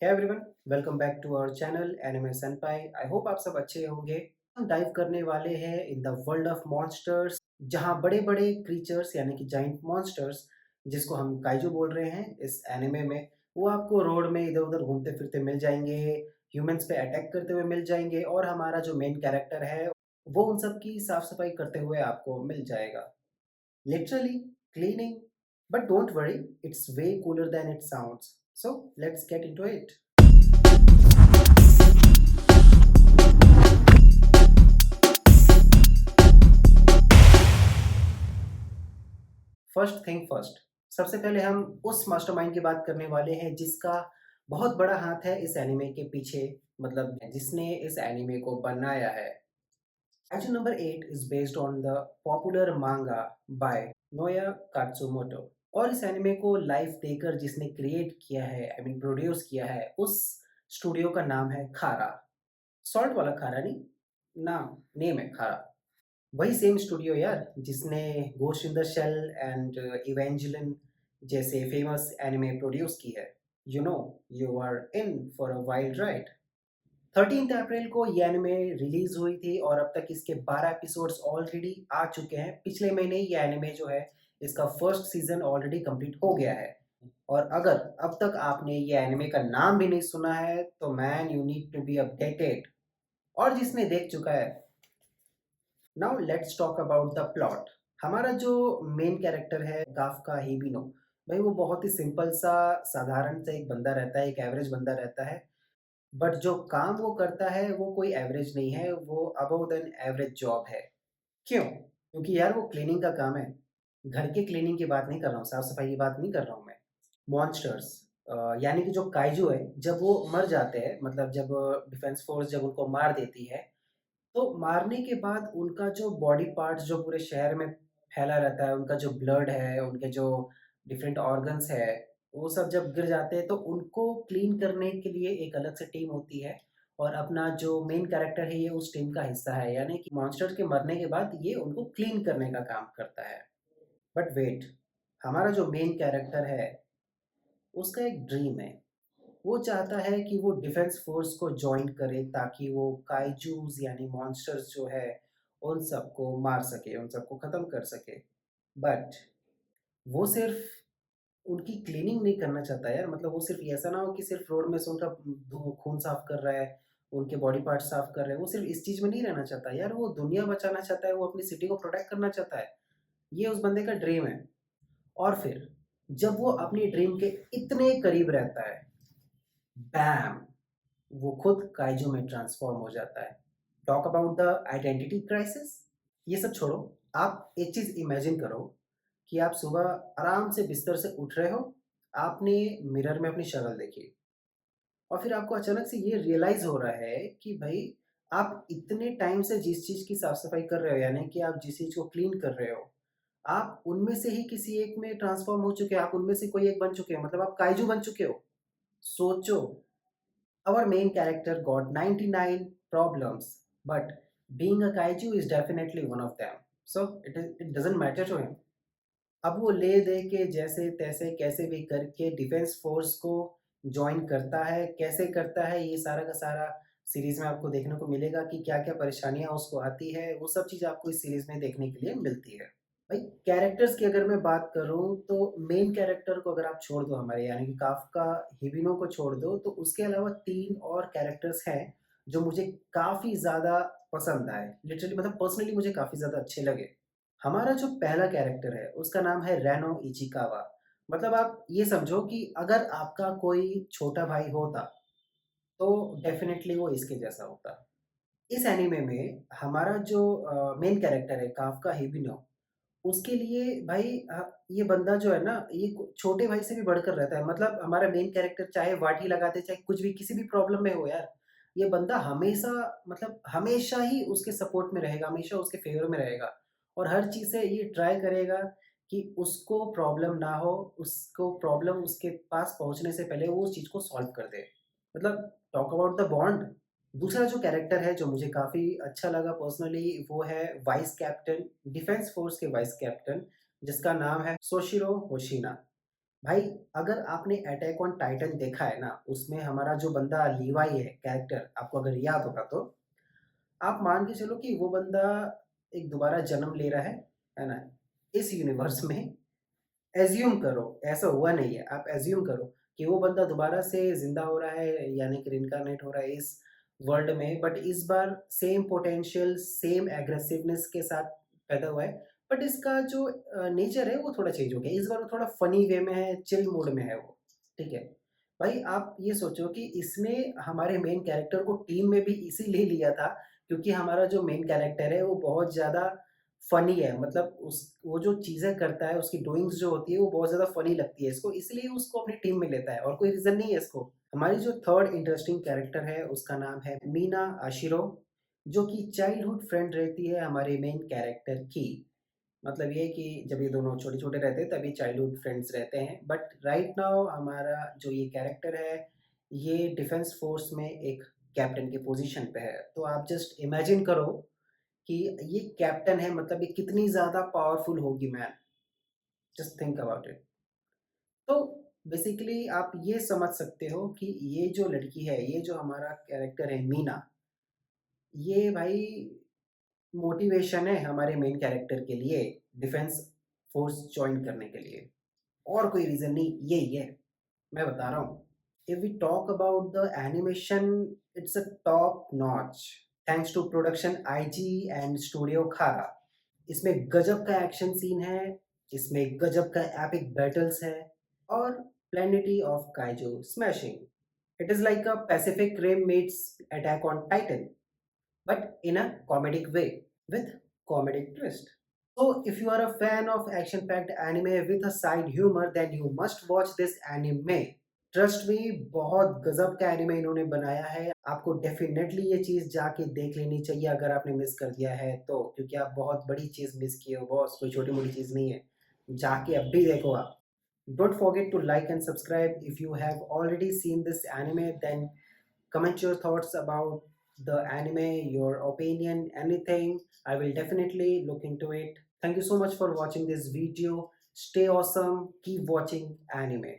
Hey everyone, welcome back to our channel Anime Senpai. I hope आप सब अच्छे होंगे। हम डाइव करने वाले हैं in the world of monsters, जहां बड़े-बड़े क्रीचर्स यानी कि जायंट मॉन्स्टर्स, जिसको हम काइजू बोल रहे हैं इस एनिमे में, वो आपको रोड में इधर-उधर घूमते-फिरते मिल जाएँगे, ह्यूमन्स पे अटैक करते हुए मिल जाएँगे और हमारा जो मेन कैरेक्टर है, वो उन सब की साफ-सफाई करते हुए आपको मिल जाएगा। Literally cleaning, but don't worry, it's way cooler than it sounds. So let's get into it. First thing first, सबसे पहले हम उस मास्टरमाइंड की बात करने वाले हैं जिसका बहुत बड़ा हाथ है इस एनिमे के पीछे, मतलब जिसने इस एनिमे को बनाया है। Action number 8 is based on the popular manga by Noya Katsumoto। और इस एनिमे को लाइफ देकर जिसने क्रिएट किया है, आई मीन प्रोड्यूस किया है, उस स्टूडियो का नाम है खारा। सॉल्ट वाला खारा नहीं, नाम नेम है खारा। वही सेम स्टूडियो यार जिसने ghost in the shell and Evangelion जैसे फेमस एनिमे प्रोड्यूस की है। You know, you are in for a wild ride. 13 अप्रैल को ये एनिमे रिलीज हुई थी और अब तक इसके 12 एपिसोड्स ऑलरेडी आ चुके हैं। पिछले महीने ये एनिमे जो है, इसका फर्स्ट सीजन ऑलरेडी कंप्लीट हो गया है। और अगर अब तक आपने ये एनिमे का नाम भी नहीं सुना है तो man you need to be updated. और जिसने देख चुका है, now let's talk about the plot. हमारा जो मेन कैरेक्टर है काफका हिबिनो, भाई वो बहुत ही सिंपल सा साधारण सा एक बंदा रहता है, एक एवरेज बंदा रहता है। बट जो काम वो करता है वो कोई एवरेज नहीं है, वो अबव देन एवरेज जॉब है। क्यों? क्योंकि यार वो क्लीनिंग का काम है। घर की क्लीनिंग की बात नहीं कर रहा हूँ, साफ सफाई की बात नहीं कर रहा हूँ मैं। मॉन्स्टर्स यानी कि जो काइजू है, जब वो मर जाते हैं, मतलब जब डिफेंस फोर्स जब उनको मार देती है, तो मारने के बाद उनका जो बॉडी पार्ट्स जो पूरे शहर में फैला रहता है, उनका जो ब्लड है, उनके जो डिफरेंट ऑर्गन्स है, वो सब जब गिर जाते हैं तो उनको क्लीन करने के लिए एक अलग से टीम होती है। और अपना जो मेन कैरेक्टर है ये उस टीम का हिस्सा है, यानी कि मॉन्स्टर के मरने के बाद ये उनको क्लीन करने का काम करता है। बट वेट, हमारा जो मेन कैरेक्टर है उसका एक ड्रीम है। वो चाहता है कि वो डिफेंस फोर्स को जॉइन करे ताकि वो काइजूस यानी मॉन्स्टर्स जो है उन सबको मार सके, उन सबको खत्म कर सके। बट वो सिर्फ उनकी क्लीनिंग नहीं करना चाहता यार, मतलब वो सिर्फ ऐसा ना हो कि सिर्फ रोड में से उनका खून साफ कर रहा है, उनके बॉडी पार्ट साफ कर रहे हैं। वो सिर्फ इस चीज में नहीं रहना चाहता यार, वो दुनिया बचाना चाहता है, वो अपनी सिटी को प्रोटेक्ट करना चाहता है। ये उस बंदे का ड्रीम है। और फिर जब वो अपनी ड्रीम के इतने करीब रहता है, बैम, वो खुद काइजू में ट्रांसफॉर्म हो जाता है। Talk about the identity crisis. ये सब छोड़ो, आप एक चीज इमेजिन करो कि आप सुबह आराम से बिस्तर से उठ रहे हो, आपने मिरर में अपनी शक्ल देखी और फिर आपको अचानक से ये रियलाइज हो रहा है कि भाई आप इतने टाइम से जिस चीज की साफ सफाई कर रहे हो, यानी कि आप जिस चीज को क्लीन कर रहे हो, आप उनमें से ही किसी एक में ट्रांसफॉर्म हो चुके हैं, आप उनमें से कोई एक बन चुके हैं, मतलब आप काइजू बन चुके हो। सोचो, our main character got 99 problems, but being a kaiju is definitely one of them. So it doesn't matter to him. अब वो ले दे के जैसे तैसे कैसे भी करके डिफेंस फोर्स को ज्वाइन करता है। कैसे करता है ये सारा का सारा सीरीज में आपको देखने को मिलेगा कि क्या क्या परेशानियां उसको आती है, वो सब चीज़ आपको इस सीरीज में देखने के लिए मिलती है। भाई कैरेक्टर्स की अगर मैं बात करूँ तो मेन कैरेक्टर को अगर आप छोड़ दो हमारे, यानी कि काफ्का हिबिनो को छोड़ दो, तो उसके अलावा 3 और कैरेक्टर्स हैं जो मुझे काफ़ी ज़्यादा पसंद आए। लिटरली मतलब पर्सनली मुझे काफ़ी ज़्यादा अच्छे लगे। हमारा जो पहला कैरेक्टर है उसका नाम है रेनो इचिकावा। मतलब आप ये समझो कि अगर आपका कोई छोटा भाई होता तो डेफ़िनेटली वो इसके जैसा होता। इस एनीमे में हमारा जो मेन कैरेक्टर है काफ्का हिबिनो, उसके लिए भाई ये बंदा जो है ना, ये छोटे भाई से भी बढ़कर रहता है। मतलब हमारा मेन कैरेक्टर चाहे वाठी लगा दे, चाहे कुछ भी किसी भी प्रॉब्लम में हो यार, ये बंदा हमेशा, मतलब हमेशा ही उसके सपोर्ट में रहेगा, हमेशा उसके फेवर में रहेगा और हर चीज़ से ये ट्राई करेगा कि उसको प्रॉब्लम ना हो, उसको प्रॉब्लम उसके पास पहुँचने से पहले वो उस चीज़ को सॉल्व कर दे। मतलब टॉक अबाउट द बॉन्ड। दूसरा जो कैरेक्टर है जो मुझे काफ़ी अच्छा लगा पर्सनली, वो है वाइस कैप्टन, डिफेंस फोर्स के वाइस कैप्टन, जिसका नाम है सोशिरो होशिना। भाई अगर आपने अटैक ऑन टाइटन देखा है ना, उसमें हमारा जो बंदा लीवाई है कैरेक्टर, आपको अगर याद होगा तो, आप मान के चलो कि वो बंदा एक दोबारा जन्म ले रहा है ना? इस यूनिवर्स में एज़्यूम करो, ऐसा हुआ नहीं है, आप एज़्यूम करो कि वो बंदा दोबारा से ज़िंदा हो रहा है, यानी कि रिइन्कार्नेट हो रहा है इस वर्ल्ड में, बट इस बार सेम पोटेंशियल, सेम एग्रेसिवनेस के साथ पैदा हुआ है। बट इसका जो नेचर है वो थोड़ा चेंज हो गया। इस बार वो थोड़ा फ़नी वे में है, चिल मूड में है वो, ठीक है? भाई आप ये सोचो कि इसने हमारे मेन कैरेक्टर को टीम में भी इसीलिए लिया था क्योंकि हमारा जो मेन कैरेक्टर है वो बहुत ज़्यादा फ़नी है, मतलब उस वो जो चीज़ें करता है, उसकी डूइंग्स जो होती है, वो बहुत ज़्यादा फ़नी लगती है इसको, इसलिए उसको अपनी टीम में लेता है और कोई रीज़न नहीं है इसको। हमारी जो थर्ड इंटरेस्टिंग कैरेक्टर है, उसका नाम है मीना आशिरो, जो कि चाइल्डहुड फ्रेंड रहती है हमारे मेन कैरेक्टर की। मतलब ये है कि जब ये दोनों छोटे-छोटे रहते हैं, तभी चाइल्डहुड फ्रेंड्स रहते हैं। बट राइट नाउ हमारा जो ये कैरेक्टर है, ये डिफेंस फ़ोर्स में एक कैप्टन की पोज़ीशन पे है। तो आप जस्ट इमेजिन करो कि ये कैप्टन है, मतलब ये कितनी ज़्यादा पावरफुल होगी man, just think about it. तो बेसिकली आप ये समझ सकते हो कि ये जो लड़की है, ये जो हमारा कैरेक्टर है मीना, ये भाई मोटिवेशन है हमारे मेन कैरेक्टर के लिए डिफेंस फोर्स जॉइन करने के लिए, और कोई रीज़न नहीं, यही है, मैं बता रहा हूँ। If we talk about the animation, it's a top notch thanks to production IG and studio Khara. इसमें गजब का एक्शन सीन है, इसमें गजब का एपिक बैटल्स है और plenty of kaiju smashing. It is like a Pacific Rim meets Attack on Titan, but in a comedic way with comedic twist. So, if you are a fan of action packed anime with a side humor, then you must watch this anime. Trust me, बहुत गजब का anime इन्होंने बनाया है। आपको definitely ये चीज़ जाके देख लेनी चाहिए अगर आपने मिस कर दिया है तो, क्योंकि आप बहुत बड़ी चीज़ मिस किए हो बॉस, कोई छोटी-मोटी चीज़ नहीं है। जाके अब भी देखो आप। Don't forget to like and subscribe. If you have already seen this anime, then comment your thoughts about the anime, your opinion, anything. I will definitely look into it. Thank you so much for watching this video. Stay awesome. Keep watching anime.